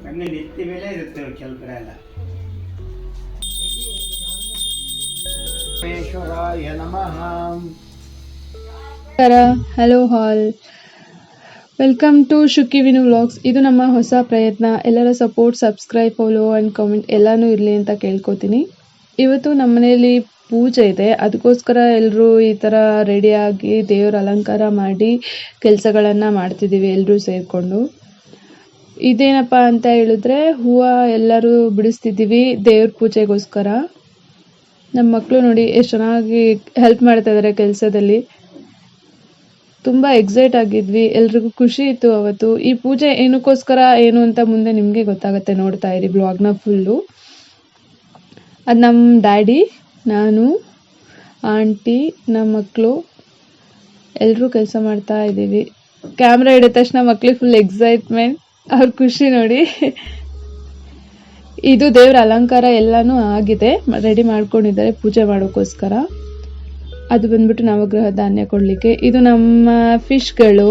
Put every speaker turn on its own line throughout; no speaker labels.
ಕಣ್ಣು ನೆತ್ತಿ ಮೇಲೆ ಇರುತ್ತೆ ಕೆಲವು ಕಡೆ ಎಲ್ಲ. ಪರಮೇಶ್ವರಾಯ ನಮಃ.
Hello all, welcome to Shuki Vinu vlogs. ಇದು ನಮ್ಮ ಹೊಸ ಪ್ರಯತ್ನ. ಎಲ್ಲರ support, subscribe, follow and comment ಎಲ್ಲನೂ ಇರಲಿ ಅಂತ ಕೇಳ್ಕೊತೀನಿ. ಇವತ್ತು ನಮ್ಮ ಮನೆಯಲ್ಲಿ ಪೂಜೆ ಇದೆ, ಅದಕ್ಕೋಸ್ಕರ ಎಲ್ಲರೂ ಈ ಥರ ರೆಡಿಯಾಗಿ ದೇವರ ಅಲಂಕಾರ ಮಾಡಿ ಕೆಲಸಗಳನ್ನು ಮಾಡ್ತಿದ್ದೀವಿ ಎಲ್ಲರೂ ಸೇರಿಕೊಂಡು. ಇದೇನಪ್ಪ ಅಂತ ಹೇಳಿದ್ರೆ ಹೂವು ಎಲ್ಲರೂ ಬಿಡಿಸ್ತಿದ್ದೀವಿ ದೇವ್ರ ಪೂಜೆಗೋಸ್ಕರ. ನಮ್ಮ ಮಕ್ಕಳು ನೋಡಿ ಎಷ್ಟು ಚೆನ್ನಾಗಿ ಹೆಲ್ಪ್ ಮಾಡ್ತಾ ಇದ್ದಾರೆ ಕೆಲಸದಲ್ಲಿ. ತುಂಬ ಎಕ್ಸೈಟ್ ಆಗಿದ್ವಿ, ಎಲ್ರಿಗೂ ಖುಷಿ ಇತ್ತು ಅವತ್ತು. ಈ ಪೂಜೆ ಏನಕ್ಕೋಸ್ಕರ ಏನು ಅಂತ ಮುಂದೆ ನಿಮಗೆ ಗೊತ್ತಾಗುತ್ತೆ, ನೋಡ್ತಾ ಇರಿ ಬ್ಲಾಗ್ನ ಫುಲ್ಲು. ಅದು ನಮ್ಮ ಡ್ಯಾಡಿ, ನಾನು, ಆಂಟಿ, ನಮ್ಮ ಮಕ್ಕಳು ಎಲ್ಲರೂ ಕೆಲಸ ಮಾಡ್ತಾ ಇದ್ದೀವಿ. ಕ್ಯಾಮ್ರಾ ಹಿಡಿದ ತಕ್ಷಣ ಮಕ್ಳಿಗೆ ಫುಲ್ ಎಕ್ಸೈಟ್ಮೆಂಟ್, ಅವ್ರ ಖುಷಿ ನೋಡಿ. ಇದು ದೇವ್ರ ಅಲಂಕಾರ ಎಲ್ಲನೂ ಆಗಿದೆ, ರೆಡಿ ಮಾಡ್ಕೊಂಡಿದ್ದಾರೆ ಪೂಜೆ ಮಾಡೋಕ್ಕೋಸ್ಕರ. ಅದು ಬಂದ್ಬಿಟ್ಟು ನವಗ್ರಹ ಧಾನ್ಯ ಕೊಡಲಿಕ್ಕೆ. ಇದು ನಮ್ಮ ಫಿಶ್ಗಳು.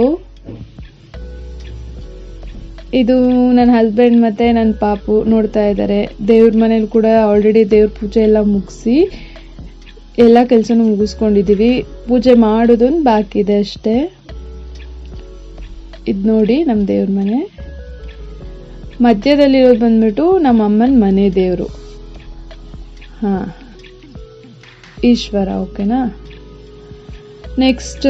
ಇದು ನನ್ನ ಹಸ್ಬೆಂಡ್ ಮತ್ತು ನನ್ನ ಪಾಪು ನೋಡ್ತಾ ಇದ್ದಾರೆ. ದೇವ್ರ ಮನೇಲಿ ಕೂಡ ಆಲ್ರೆಡಿ ದೇವ್ರ ಪೂಜೆ ಎಲ್ಲ ಮುಗಿಸಿ ಎಲ್ಲ ಕೆಲಸನೂ ಮುಗಿಸ್ಕೊಂಡಿದ್ದೀವಿ. ಪೂಜೆ ಮಾಡೋದೊಂದು ಬಾಕಿ ಇದೆ ಅಷ್ಟೇ. ಇದು ನೋಡಿ ನಮ್ಮ ದೇವ್ರ ಮನೆ. ಮಧ್ಯದಲ್ಲಿರೋದು ಬಂದ್ಬಿಟ್ಟು ನಮ್ಮ ಅಮ್ಮನ ಮನೆ ದೇವರು. ಹಾಂ, ಈಶ್ವರ. ಓಕೆನಾ. ನೆಕ್ಸ್ಟ್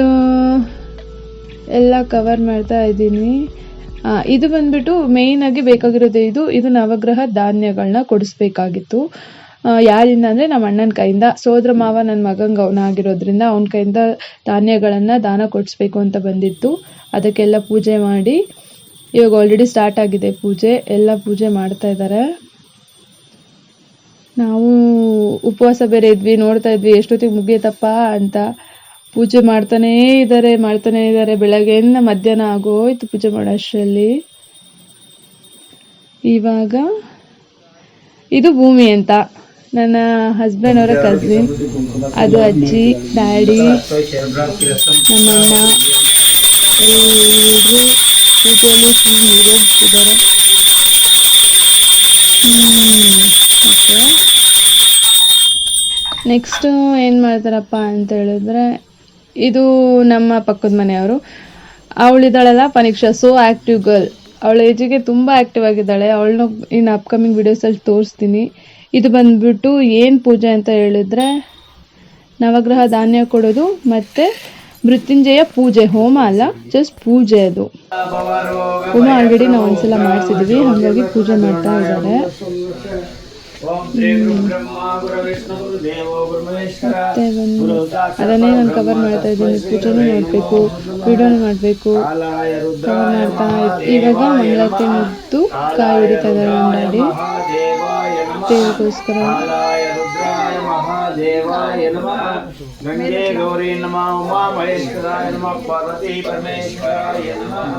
ಎಲ್ಲ ಕವರ್ ಮಾಡ್ತಾ ಇದ್ದೀನಿ. ಇದು ಬಂದ್ಬಿಟ್ಟು ಮೇಯ್ನಾಗಿ ಬೇಕಾಗಿರೋದು ಇದು ನವಗ್ರಹ ಧಾನ್ಯಗಳನ್ನ ಕೊಡಿಸ್ಬೇಕಾಗಿತ್ತು. ಯಾರಿಂದ ಅಂದರೆ ನಮ್ಮ ಅಣ್ಣನ ಕೈಯಿಂದ. ಸೋದರ ಮಾವ ನನ್ನ ಮಗಂಗೆ ಅವನಾಗಿರೋದ್ರಿಂದ ಅವನ ಕೈಯಿಂದ ಧಾನ್ಯಗಳನ್ನು ದಾನ ಕೊಡಿಸ್ಬೇಕು ಅಂತ ಬಂದಿತ್ತು. ಅದಕ್ಕೆಲ್ಲ ಪೂಜೆ ಮಾಡಿ ಇವಾಗ ಆಲ್ರೆಡಿ ಸ್ಟಾರ್ಟ್ ಆಗಿದೆ ಪೂಜೆ. ಎಲ್ಲ ಪೂಜೆ ಮಾಡ್ತಾ ಇದ್ದಾರೆ. ನಾವು ಉಪವಾಸ ಬೇರೆ ಇದ್ವಿ, ನೋಡ್ತಾ ಇದ್ವಿ ಎಷ್ಟೊತ್ತಿಗೆ ಮುಗಿಯತ್ತಪ್ಪ ಅಂತ. ಪೂಜೆ ಮಾಡ್ತಾನೇ ಇದ್ದಾರೆ ಬೆಳಗ್ಗೆಯಿಂದ ಮಧ್ಯಾಹ್ನ ಆಗೋಯ್ತು ಪೂಜೆ ಮಾಡೋ ಅಷ್ಟರಲ್ಲಿ. ಇವಾಗ ಇದು ಭೂಮಿ ಅಂತ ನನ್ನ ಹಸ್ಬೆಂಡ್ ಅವರ ಕಸಿನ್. ಅದು ಅಜ್ಜಿ, ಡ್ಯಾಡಿ, ನಮ್ಮಣ್ಣ ಎಲ್ಲರೂ ಪೂಜೆಯಲ್ಲಿ ಫುಲ್ ಹೋಗ್ತಿದ್ದಾರೆ. ನೆಕ್ಸ್ಟ್ ಏನು ಮಾಡ್ತಾರಪ್ಪ ಅಂತ ಹೇಳಿದ್ರೆ, ಇದು ನಮ್ಮ ಪಕ್ಕದ ಮನೆಯವರು. ಅವಳಿದ್ದಾಳಲ್ಲ ಪರೀಕ್ಷಾ, ಸೋ ಆ್ಯಕ್ಟಿವ್ ಗರ್ಲ್. ಅವಳ ಏಜಿಗೆ ತುಂಬ ಆ್ಯಕ್ಟಿವ್ ಆಗಿದ್ದಾಳೆ. ಅವಳನ್ನ ಇನ್ನು ಅಪ್ಕಮಿಂಗ್ ವಿಡಿಯೋಸಲ್ಲಿ ತೋರಿಸ್ತೀನಿ. ಇದು ಬಂದ್ಬಿಟ್ಟು ಏನು ಪೂಜೆ ಅಂತ ಹೇಳಿದ್ರೆ ನವಗ್ರಹ ಧಾನ್ಯ ಕೊಡೋದು ಮತ್ತು ಮೃತ್ಯುಂಜಯ ಪೂಜೆ. ಹೋಮ ಅಲ್ಲ, ಜಸ್ಟ್ ಪೂಜೆ. ಅದು ಹೋಮ ಆಲ್ರೆಡಿ ನಾವು ಒಂದ್ಸಲ ಮಾಡಿಸಿದ್ವಿ, ಹಾಗಾಗಿ ಪೂಜೆ ಮಾಡ್ತಾ ಇದ್ದಾರೆ. ಅದನ್ನೇ ನಾನು ಕವರ್ ಮಾಡ್ತಾ ಇದ್ದೀನಿ. ಪೂಜೆನೂ ಮಾಡಬೇಕು, ವಿಡಿಯೋನು ಮಾಡಬೇಕು, ಕವರ್ ಮಾಡ್ತಾ ಇವಾಗ ಮಂಗಳಾರತಿ ಮುದ್ದು ಕಾಯಿ ಹೊಡಿತಾ ಇದ್ದಾರೆ ನಮ್ಮ ಡ್ಯಾಡಿ ದೇವರಿಗೋಸ್ಕರ.
ದೇವಾಯ ನಮಃ. ಗಂಗೆ ಗೌರಿ ನಮಃ. ಉಮಾ ಮಹೇಶ್ವರಾಯ ನಮಃ. ಪಾರ್ವತಿ ಪರಮೇಶ್ವರಾಯ ನಮಃ.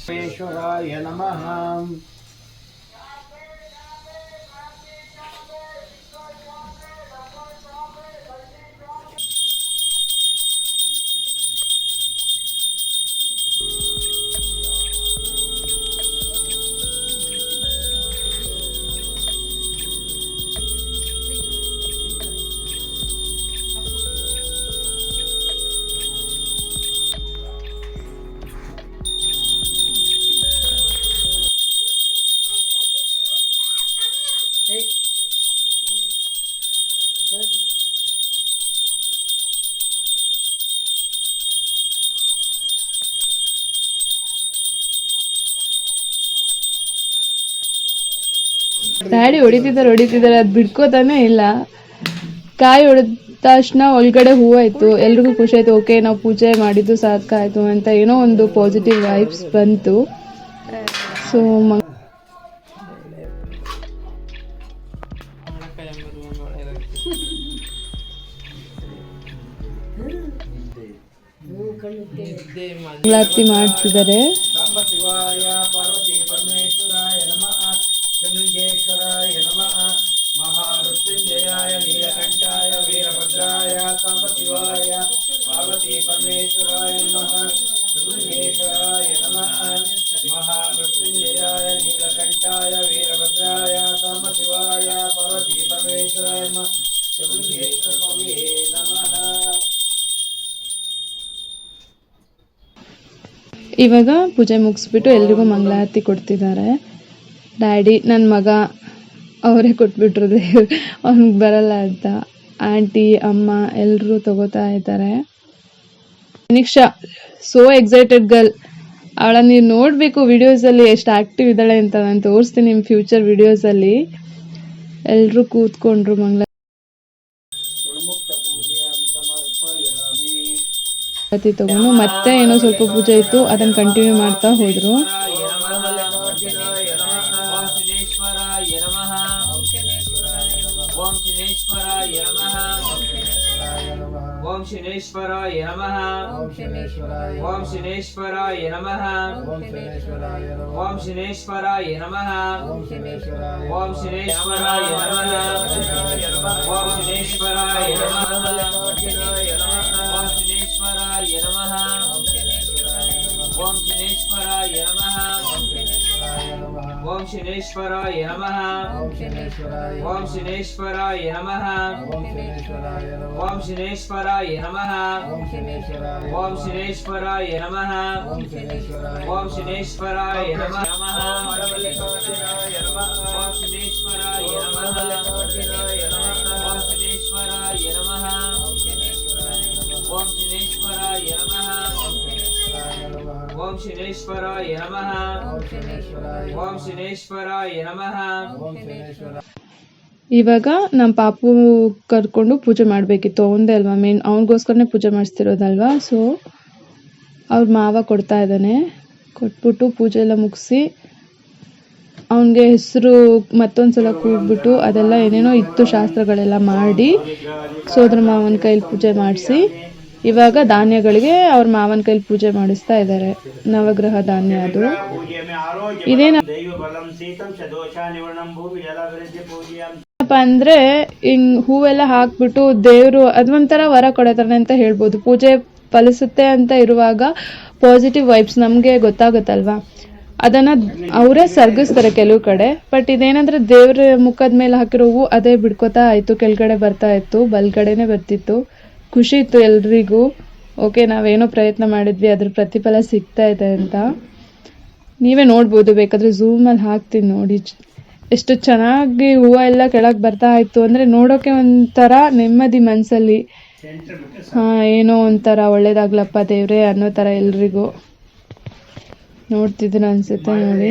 ಪರಮೇಶ್ವರಾಯ ನಮಃ.
ಡ್ಯಾಡಿ ಹೊಡಿತಿದ್ದಾರೆ, ಅದು ಬಿಡ್ಕೋತಾನೆ ಇಲ್ಲ. ಕಾಯಿ ಹೊಡೆದ ತಕ್ಷಣ ಒಳಗಡೆ ಹೂವು ಇತ್ತು. ಎಲ್ರಿಗೂ ಖುಷಿ ಆಯ್ತು. ಓಕೆ, ನಾವು ಪೂಜೆ ಮಾಡಿದ್ದು ಸಾಕಾಯ್ತು ಅಂತ ಏನೋ ಒಂದು ಪಾಸಿಟಿವ್ ವೈಬ್ಸ್ ಬಂತು. ಸೊ ಮಂಗಳಾರತಿ ಮಾಡ್ತಿದ್ದಾರೆ.
परमेश्वराय नमः त्रिपुरेश्वराय नमः महामृत्युंजयाय नीलकंठाय वीरभद्राय सामशिवाय पार्वती परमेश्वराय नमः त्रिपुरेश्वर स्वामिये नमः।
ಇವಾಗ ಪೂಜೆ ಮುಗಿಸ್ಬಿಟ್ಟು ಎಲ್ರಿಗೂ ಮಂಗಳಾರತಿ ಕೊಡ್ತಿದ್ದಾರೆ. ಡ್ಯಾಡಿ ನನ್ನ ಮಗ ಅವರೇ ಕೊಟ್ಬಿಟ್ರು, ಅವ್ನಿಗೆ ಬರಲ್ಲ ಅಂತ. ಆಂಟಿ ಅಮ್ಮ ಎಲ್ಲರೂ ತಗೋತಾ ಇದ್ದಾರೆ. ನಿಕ್ಷಾ ಸೋ ಎಕ್ಸೈಟೆಡ್ ಗರ್ಲ್, ಅವಳ ನೀವು ನೋಡಬೇಕು ವಿಡಿಯೋಸಲ್ಲಿ ಎಷ್ಟು ಆ್ಯಕ್ಟಿವ್ ಇದ್ದಾಳೆ ಅಂತ. ನಾನು ತೋರಿಸ್ತೀನಿ ನಿಮ್ಮ ಫ್ಯೂಚರ್ ವಿಡಿಯೋಸಲ್ಲಿ. ಎಲ್ಲರೂ ಕೂತ್ಕೊಂಡ್ರು ಮಂಗಳಾರತಿ ತಗೊಂಡು ಮತ್ತೆ ಏನೋ ಸ್ವಲ್ಪ ಪೂಜೆ ಇತ್ತು, ಅದನ್ನು ಕಂಟಿನ್ಯೂ ಮಾಡ್ತಾ ಹೋದರು.
ओम शनेश्वराय नमः ओम शनेश्वराय नमः ओम शनेश्वराय नमः ओम शनेश्वराय नमः ओम शनेश्वराय नमः ओम शनेश्वराय नमः ओम शनेश्वराय नमः ओम शनेश्वराय नमः ओम शनेश्वराय नमः ओम शनेश्वराय नमः ओम शनेश्वराय नमः ओम शनेश्वराय नमः ओम शनेश्वराय नमः ओम शनेश्वराय नमः ओम शनेश्वराय नमः ओम शनेश्वराय नमः ओम शनेश्वराय नमः ओम शनेश्वराय नमः।
ಇವಾಗ ನಮ್ಮ ಪಾಪು ಕರ್ಕೊಂಡು ಪೂಜೆ ಮಾಡಬೇಕಿತ್ತು, ಅವನದೇ ಅಲ್ವಾ ಮೇನ್, ಅವನಿಗೋಸ್ಕರನೇ ಪೂಜೆ ಮಾಡಿಸ್ತಿರೋದಲ್ವಾ. ಸೊ ಅವ್ರ ಮಾವ ಕೊಡ್ತಾ ಇದ್ದಾನೆ. ಕೊಟ್ಬಿಟ್ಟು ಪೂಜೆ ಎಲ್ಲ ಮುಗಿಸಿ ಅವನಿಗೆ ಹೆಸರು ಮತ್ತೊಂದು ಸಲ ಕೂಗ್ಬಿಟ್ಟು ಅದೆಲ್ಲ ಏನೇನೋ ಇತ್ತು ಶಾಸ್ತ್ರಗಳೆಲ್ಲ ಮಾಡಿ ಸೋದರ ಮಾವನ ಕೈಲಿ ಪೂಜೆ ಮಾಡಿಸಿ ಇವಾಗ ಧಾನ್ಯಗಳಿಗೆ ಅವ್ರ ಮಾವನ ಕೈಲಿ ಪೂಜೆ ಮಾಡಿಸ್ತಾ ಇದ್ದಾರೆ. ನವಗ್ರಹ ಧಾನ್ಯ ಅದು. ಇದೇನಪ್ಪ ಅಂದ್ರೆ ಹಿಂಗ್ ಹೂವೆಲ್ಲ ಹಾಕ್ಬಿಟ್ಟು ದೇವ್ರು ಅದೊಂಥರ ವರ ಕೊಡತಾರೆ ಅಂತ ಹೇಳ್ಬೋದು. ಪೂಜೆ ಫಲಿಸುತ್ತೆ ಅಂತ ಇರುವಾಗ ಪಾಸಿಟಿವ್ ವೈಬ್ಸ್ ನಮ್ಗೆ ಗೊತ್ತಾಗುತ್ತಲ್ವಾ, ಅದನ್ನ ಅವರೇ ಸರ್ಗಿಸ್ತಾರೆ ಕೆಲವು ಕಡೆ. ಬಟ್ ಇದೇನಂದ್ರೆ ದೇವ್ರ ಮುಖದ ಮೇಲೆ ಹಾಕಿರೋ ಹೂವು ಅದೇ ಬಿಡ್ಕೋತಾ ಆಯ್ತು, ಕೆಳಗಡೆ ಬರ್ತಾ ಇತ್ತು, ಬಲ್ಗಡೆನೆ ಬರ್ತಿತ್ತು. ಖುಷಿ ಇತ್ತು ಎಲ್ರಿಗೂ. ಓಕೆ, ನಾವೇನೋ ಪ್ರಯತ್ನ ಮಾಡಿದ್ವಿ, ಅದ್ರ ಪ್ರತಿಫಲ ಸಿಗ್ತಾ ಇದೆ ಅಂತ. ನೀವೇ ನೋಡ್ಬೋದು, ಬೇಕಾದ್ರೆ ಝೂಮಲ್ಲಿ ಹಾಕ್ತೀನಿ ನೋಡಿ. ಎಷ್ಟು ಚೆನ್ನಾಗಿ ಹೂವು ಎಲ್ಲ ಕೆಳಗೆ ಬರ್ತಾ ಇತ್ತು ಅಂದರೆ ನೋಡೋಕೆ ಒಂಥರ ನೆಮ್ಮದಿ ಮನಸ್ಸಲ್ಲಿ. ಏನೋ ಒಂಥರ ಒಳ್ಳೇದಾಗ್ಲಪ್ಪ ದೇವ್ರೆ ಅನ್ನೋ ಥರ ಎಲ್ರಿಗೂ ನೋಡ್ತಿದ್ರು ಅನ್ಸುತ್ತೆ ನೋಡಿ.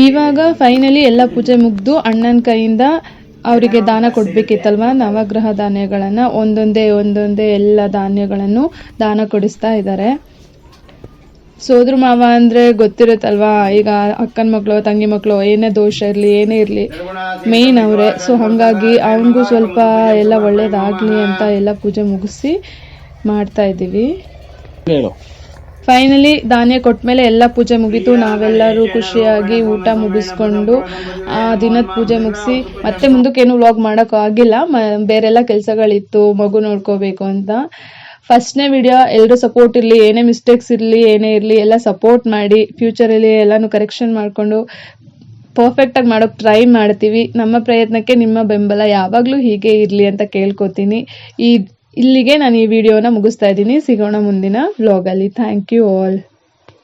ಇವಾಗ ಫೈನಲಿ ಎಲ್ಲ ಪೂಜೆ ಮುಗಿದು ಅಣ್ಣನ ಕೈಯಿಂದ ಅವರಿಗೆ ದಾನ ಕೊಡಬೇಕಿತ್ತಲ್ವ, ನವಗ್ರಹ ಧಾನ್ಯಗಳನ್ನು ಒಂದೊಂದೇ ಎಲ್ಲ ಧಾನ್ಯಗಳನ್ನು ದಾನ ಕೊಡಿಸ್ತಾ ಇದ್ದಾರೆ. ಸೋದ್ರ ಮಾವ ಅಂದರೆ ಗೊತ್ತಿರುತ್ತಲ್ವಾ, ಈಗ ಅಕ್ಕನ ಮಕ್ಕಳು ತಂಗಿ ಮಕ್ಕಳು ಏನೇ ದೋಷ ಇರಲಿ ಏನೇ ಇರಲಿ ಮೇಯ್ನ್ ಅವರೇ. ಸೊ ಹಾಗಾಗಿ ಅವನಿಗೂ ಸ್ವಲ್ಪ ಎಲ್ಲ ಒಳ್ಳೇದಾಗಲಿ ಅಂತ ಎಲ್ಲ ಪೂಜೆ ಮುಗಿಸಿ ಮಾಡ್ತಾ ಇದ್ದೀವಿ. ಫೈನಲಿ ಧಾನ್ಯ ಕೊಟ್ಮೇಲೆ ಎಲ್ಲ ಪೂಜೆ ಮುಗೀತು. ನಾವೆಲ್ಲರೂ ಖುಷಿಯಾಗಿ ಊಟ ಮುಗಿಸ್ಕೊಂಡು ಆ ದಿನದ ಪೂಜೆ ಮುಗಿಸಿ ಮತ್ತೆ ಮುಂದಕ್ಕೇನು ವ್ಲಾಗ್ ಮಾಡೋಕ್ಕಾಗಿಲ್ಲ, ಬೇರೆಲ್ಲ ಕೆಲಸಗಳಿತ್ತು, ಮಗು ನೋಡ್ಕೋಬೇಕು ಅಂತ. ಫಸ್ಟ್ನೇ ವಿಡಿಯೋ, ಎಲ್ಲರೂ ಸಪೋರ್ಟ್ ಇರಲಿ, ಏನೇ ಮಿಸ್ಟೇಕ್ಸ್ ಇರಲಿ ಏನೇ ಇರಲಿ ಎಲ್ಲ ಸಪೋರ್ಟ್ ಮಾಡಿ ಫ್ಯೂಚರಲ್ಲಿ ಎಲ್ಲನೂ ಕರೆಕ್ಷನ್ ಮಾಡಿಕೊಂಡು ಪರ್ಫೆಕ್ಟಾಗಿ ಮಾಡೋಕ್ಕೆ ಟ್ರೈ ಮಾಡ್ತೀವಿ. ನಮ್ಮ ಪ್ರಯತ್ನಕ್ಕೆ ನಿಮ್ಮ ಬೆಂಬಲ ಯಾವಾಗಲೂ ಹೀಗೆ ಇರಲಿ ಅಂತ ಕೇಳ್ಕೊತೀನಿ. ಇಲ್ಲಿಗೆ ನಾನು ಈ ವಿಡಿಯೋನ ಮುಗಿಸ್ತಾ ಇದ್ದೀನಿ. ಸಿಗೋಣ ಮುಂದಿನ ವ್ಲಾಗಲ್ಲಿ. Thank you all.